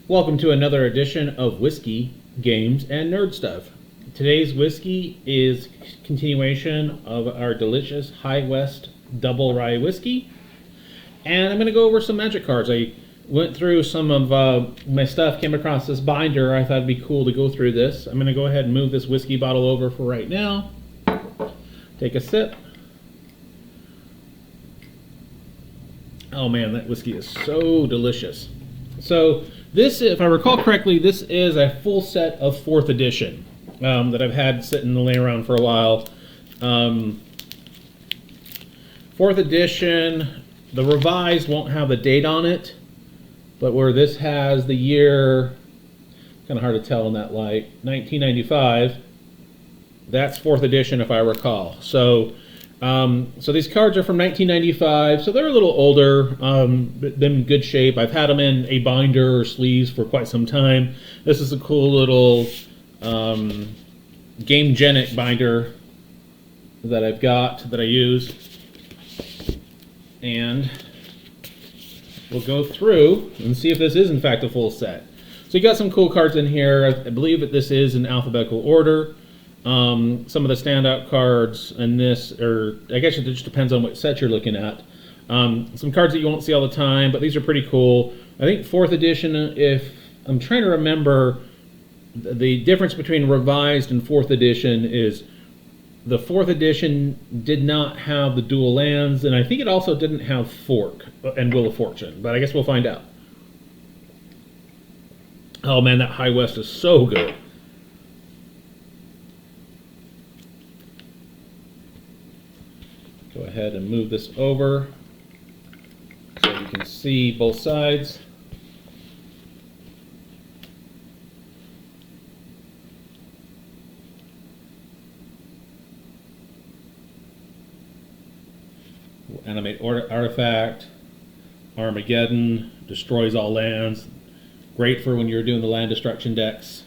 Welcome to another edition of Whiskey, Games, and Nerd Stuff. Today's whiskey is continuation of our delicious West Double Rye whiskey. And I'm going to go over some magic cards. I went through some of my stuff, came across this binder. I thought it'd be cool to go through this. I'm going to go ahead and move this whiskey bottle over for right now. Take a sip. Oh man, that whiskey is so delicious. So this, if I recall correctly, this is a full set of 4th edition that I've had sitting and laying around for a while. 4th edition, the revised won't have a date on it, but where this has the year, kind of hard to tell in that light, 1995, that's 4th edition if I recall. So these cards are from 1995, so they're a little older, been in good shape. I've had them in a binder or sleeves for quite some time. This is a cool little Game-Genic binder that I've got, that I use. And we'll go through and see if this is in fact a full set. So you got some cool cards in here. I believe that this is in alphabetical order. Some of the standout cards in this, or I guess it just depends on what set you're looking at. Some cards that you won't see all the time, but these are pretty cool. I think 4th edition, if I'm trying to remember, the difference between revised and 4th edition is the 4th edition did not have the dual lands, and I think it also didn't have Fork and Wheel of Fortune, but I guess we'll find out. Oh man, that High West is so good. Go ahead and move this over so you can see both sides. We'll animate artifact, Armageddon, destroys all lands. Great for when you're doing the land destruction decks.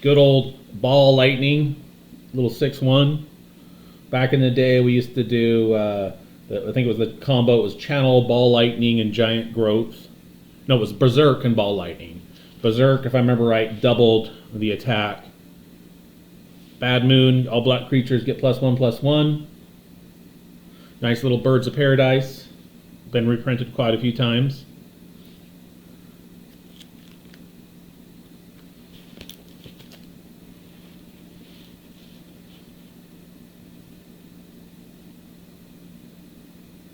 Good old Ball Lightning, little 6/1. Back in the day, we used to do, I think it was the combo, it was Channel, Ball Lightning, and Giant Growth. No, it was Berserk and Ball Lightning. Berserk, if I remember right, doubled the attack. Bad Moon, all black creatures get +1/+1. Nice little Birds of Paradise. Been reprinted quite a few times.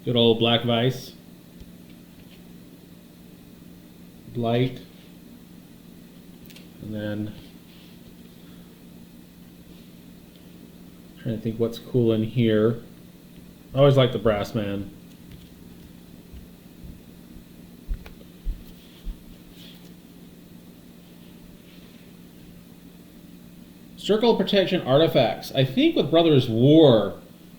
Good old Black Vice. Blight. And then trying to think what's cool in here. I always like the Brass Man. Circle of Protection Artifacts. I think with Brothers War,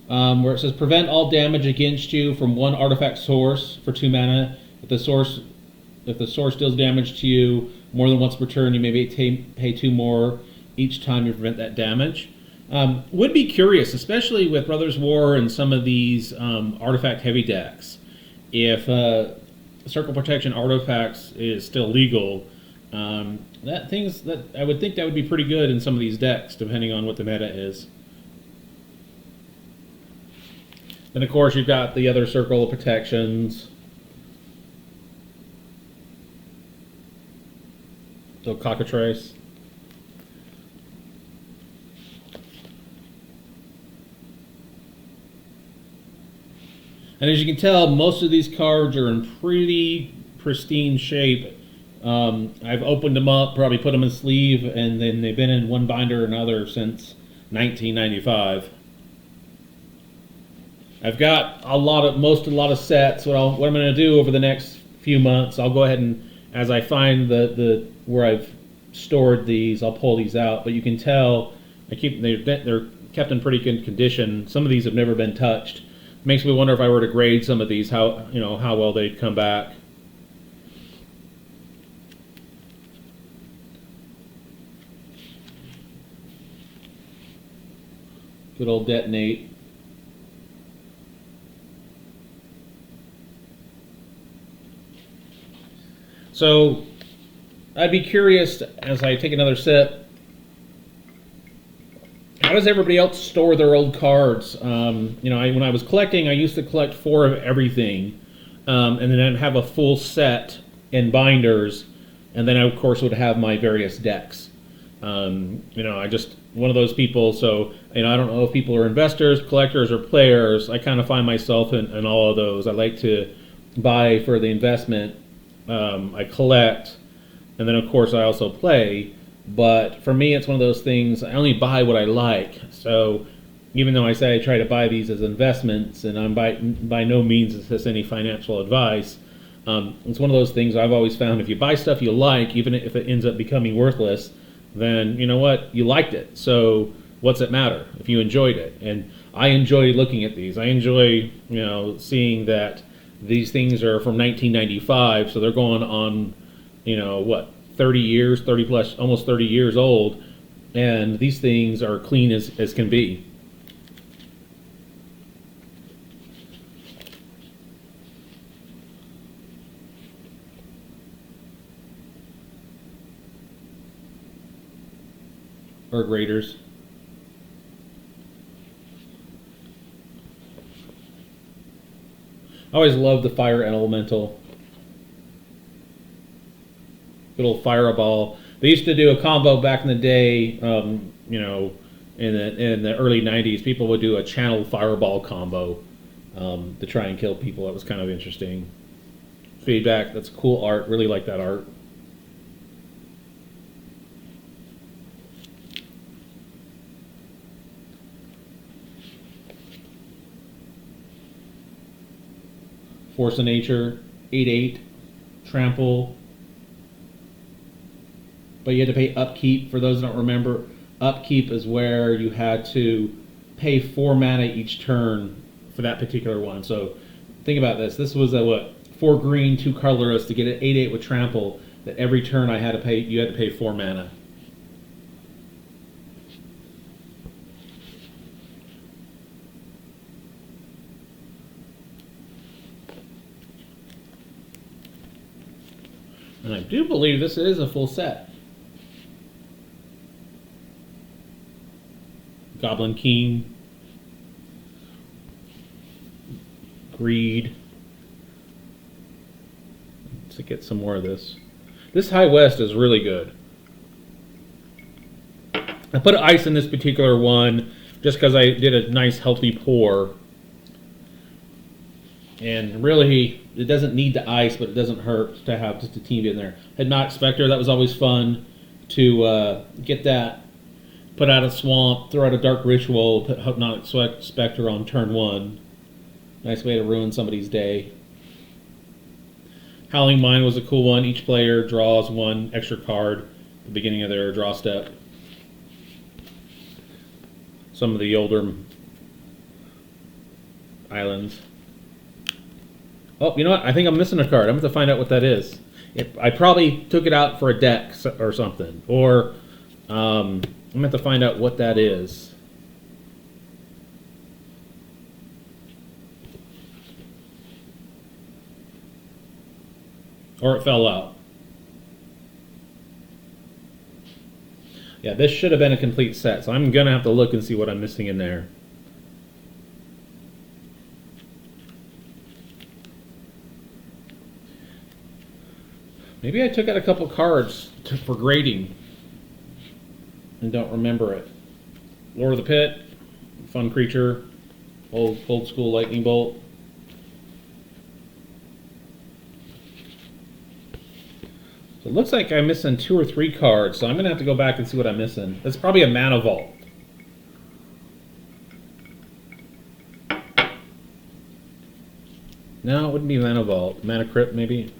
where it says prevent all damage against you from one artifact source for 2 mana. If the source deals damage to you more than once per turn, you may pay 2 more each time you prevent that damage. Would be curious, especially with Brothers War and some of these artifact heavy decks, if Circle Protection Artifacts is still legal. I would think that would be pretty good in some of these decks, depending on what the meta is. Then, of course, you've got the other Circle of Protections. So, Cockatrice. And as you can tell, most of these cards are in pretty pristine shape. I've opened them up, probably put them in a sleeve, and then they've been in one binder or another since 1995. I've got a lot of sets. What I'm going to do over the next few months, I'll go ahead and, as I find where I've stored these, I'll pull these out. But you can tell they're kept in pretty good condition. Some of these have never been touched. Makes me wonder if I were to grade some of these, how well they'd come back. Good old Detonate. So I'd be curious, as I take another sip, how does everybody else store their old cards? You know, when I was collecting, I used to collect 4 of everything, and then I'd have a full set in binders, and then I, of course, would have my various decks. You know, I just one of those people. So, you know, I don't know if people are investors, collectors, or players. I kind of find myself in all of those. I like to buy for the investment. I collect, and then of course I also play. But for me, it's one of those things. I only buy what I like. So even though I say I try to buy these as investments, and I'm by no means is this any financial advice. It's one of those things I've always found. If you buy stuff you like, even if it ends up becoming worthless, then you know what? You liked it. So what's it matter if you enjoyed it? And I enjoy looking at these. I enjoy, you know, seeing that these things are from 1995, so they're going on, you know, what, 30 years, 30 plus, almost 30 years old, and these things are clean as can be. Or graders. I always loved the fire elemental. Good old fireball. They used to do a combo back in the day, you know, in the early 90s. People would do a channel fireball combo to try and kill people. That was kind of interesting. Feedback, that's cool art. Really like that art. Force of Nature, 8/8, Trample. But you had to pay upkeep. For those that don't remember, upkeep is where you had to pay 4 mana each turn for that particular one. So think about this. This was a what? 4 green, 2 colorless to get an 8/8 with Trample. That every turn I had to pay. You had to pay 4 mana. And I do believe this is a full set. Goblin King. Greed. Let's get some more of this. This High West is really good. I put ice in this particular one just because I did a nice healthy pour. And really, it doesn't need the ice, but it doesn't hurt to have just a team in there. Hadnot Spectre, that was always fun to get that. Put out a swamp, throw out a dark ritual, put Hadnot Spectre on turn 1. Nice way to ruin somebody's day. Howling Mine was a cool one. Each player draws 1 extra card at the beginning of their draw step. Some of the older islands. Oh, you know what? I think I'm missing a card. I'm going to find out what that is. I probably took it out for a deck or something. Or I'm going to have to find out what that is. Or it fell out. Yeah, this should have been a complete set. So I'm going to have to look and see what I'm missing in there. Maybe I took out a couple cards for grading and don't remember it. Lord of the Pit, fun creature, old school lightning bolt. So it looks like I'm missing 2 or 3 cards, so I'm going to have to go back and see what I'm missing. That's probably a Mana Vault. No, it wouldn't be Mana Vault. Mana Crypt, maybe.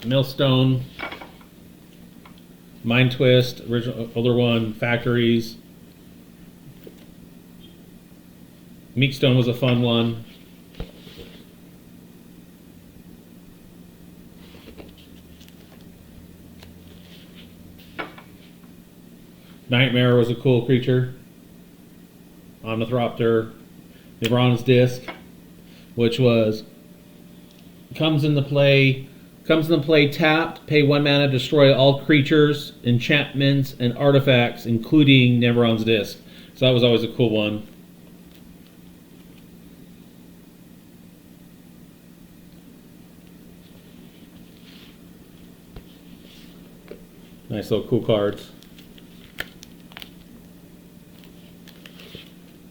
Millstone, Mind Twist, original older one, Factories. Meekstone was a fun one. Nightmare was a cool creature. Omnithropter, Nebron's Disc, which comes into play Comes into play tapped, pay 1 mana, destroy all creatures, enchantments, and artifacts, including Neveron's Disc. So that was always a cool one. Nice little cool cards.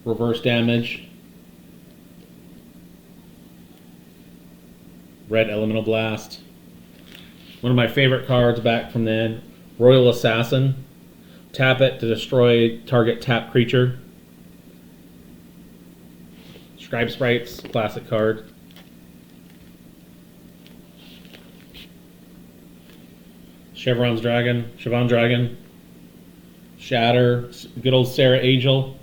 Reverse damage. Red Elemental Blast. One of my favorite cards back from then. Royal Assassin. Tap it to destroy target tap creature. Scribe Sprites, classic card. Chevron Dragon. Shatter. Good old Sarah Angel.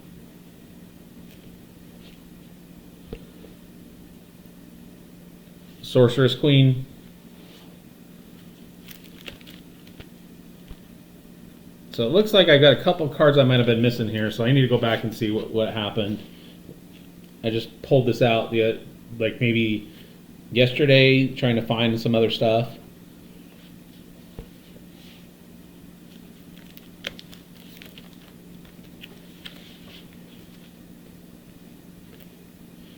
Sorceress Queen. So it looks like I've got a couple cards I might have been missing here, so I need to go back and see what happened. I just pulled this out like maybe yesterday, trying to find some other stuff.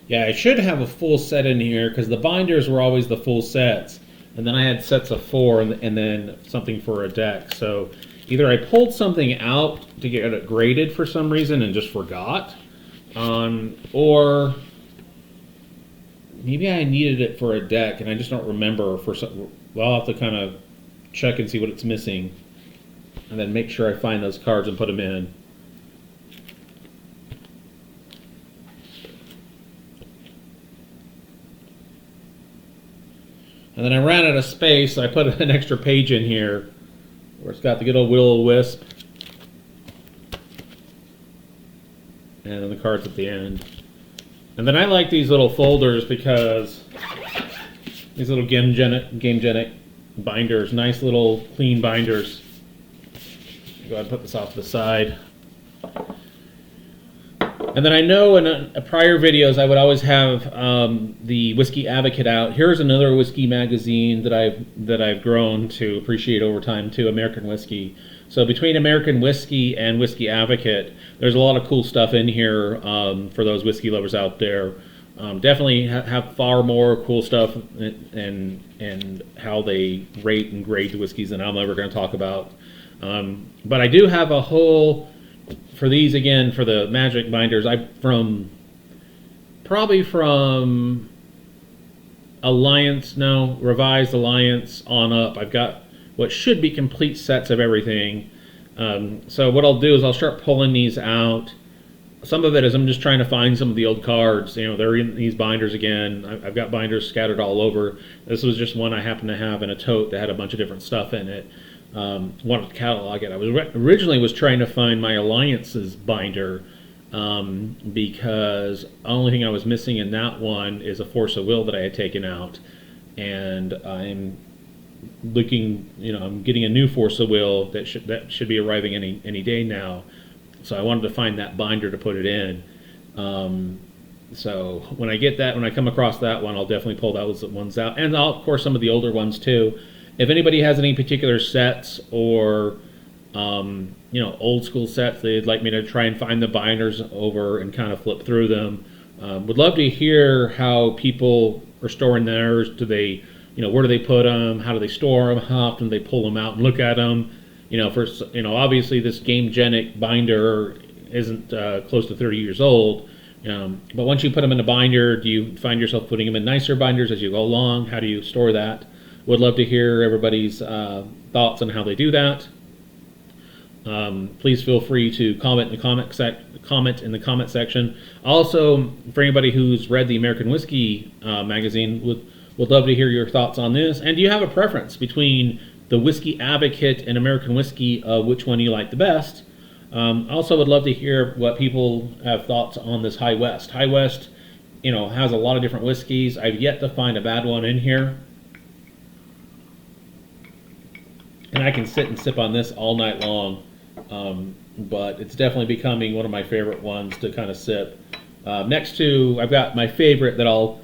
Yeah, I should have a full set in here because the binders were always the full sets. And then I had sets of 4 and then something for a deck. So either I pulled something out to get it graded for some reason and just forgot. Or maybe I needed it for a deck and I just don't remember. Well, I'll have to kind of check and see what it's missing. And then make sure I find those cards and put them in. And then I ran out of space, so I put an extra page in here where it's got the good old Will-O-Wisp. And then the cards at the end. And then I like these little folders because these little Game-Genic binders, nice little clean binders. Go ahead and put this off to the side. And then I know in prior videos I would always have the Whiskey Advocate out. Here's another whiskey magazine that I've grown to appreciate over time too, American Whiskey. So between American Whiskey and Whiskey Advocate, there's a lot of cool stuff in here for those whiskey lovers out there. Definitely have far more cool stuff and how they rate and grade the whiskeys than I'm ever going to talk about. But I do have a whole... For these, again, for the Magic binders, probably from Revised Alliance on up, I've got what should be complete sets of everything. So what I'll do is I'll start pulling these out. Some of it is I'm just trying to find some of the old cards. You know, they're in these binders again. I've got binders scattered all over. This was just one I happened to have in a tote that had a bunch of different stuff in it. Wanted to catalog it. I was originally trying to find my Alliances binder because the only thing I was missing in that one is a Force of Will that I had taken out, and I'm looking. I'm getting a new Force of Will that should be arriving any day now. So I wanted to find that binder to put it in. So when I come across that one, I'll definitely pull those ones out, and of course some of the older ones too. If anybody has any particular sets or, old school sets they'd like me to try and find the binders over and kind of flip through them, would love to hear how people are storing theirs. Do they, where do they put them? How do they store them? How often do they pull them out and look at them? Obviously this Game-Genic binder isn't close to 30 years old. But once you put them in a binder, do you find yourself putting them in nicer binders as you go along? How do you store that? Would love to hear everybody's thoughts on how they do that. Please feel free to comment in the comment section. Also, for anybody who's read the American Whiskey magazine, would love to hear your thoughts on this. And do you have a preference between the Whiskey Advocate and American Whiskey, which one you like the best? Also would love to hear what people have thoughts on this High West. High West, has a lot of different whiskeys. I've yet to find a bad one in here. And I can sit and sip on this all night long, but it's definitely becoming one of my favorite ones to kind of sip. Next to, I've got my favorite that I'll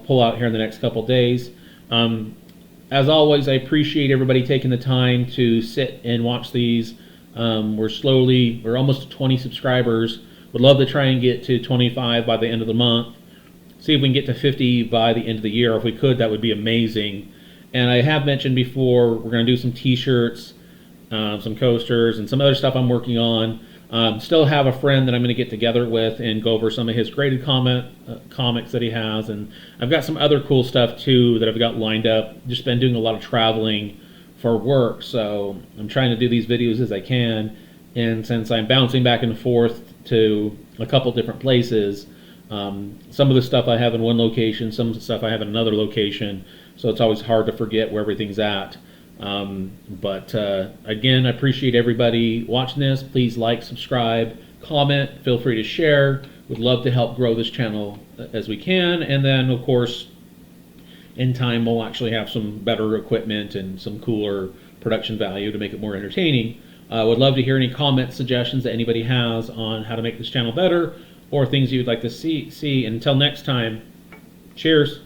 pull out here in the next couple days. as always, I appreciate everybody taking the time to sit and watch these. We're almost to 20 subscribers. Would love to try and get to 25 by the end of the month. See if we can get to 50 by the end of the year. If we could, that would be amazing. And I have mentioned before, we're going to do some t-shirts, some coasters, and some other stuff I'm working on. Still have a friend that I'm going to get together with and go over some of his graded comics that he has. And I've got some other cool stuff too that I've got lined up. Just been doing a lot of traveling for work, so I'm trying to do these videos as I can. And since I'm bouncing back and forth to a couple different places, some of the stuff I have in one location, some of the stuff I have in another location, so it's always hard to forget where everything's at. But again, I appreciate everybody watching this. Please like, subscribe, comment, feel free to share. Would love to help grow this channel as we can. And then, of course, in time we'll actually have some better equipment and some cooler production value to make it more entertaining. Would love to hear any comments, suggestions that anybody has on how to make this channel better, or things you'd like to see. Until next time, cheers.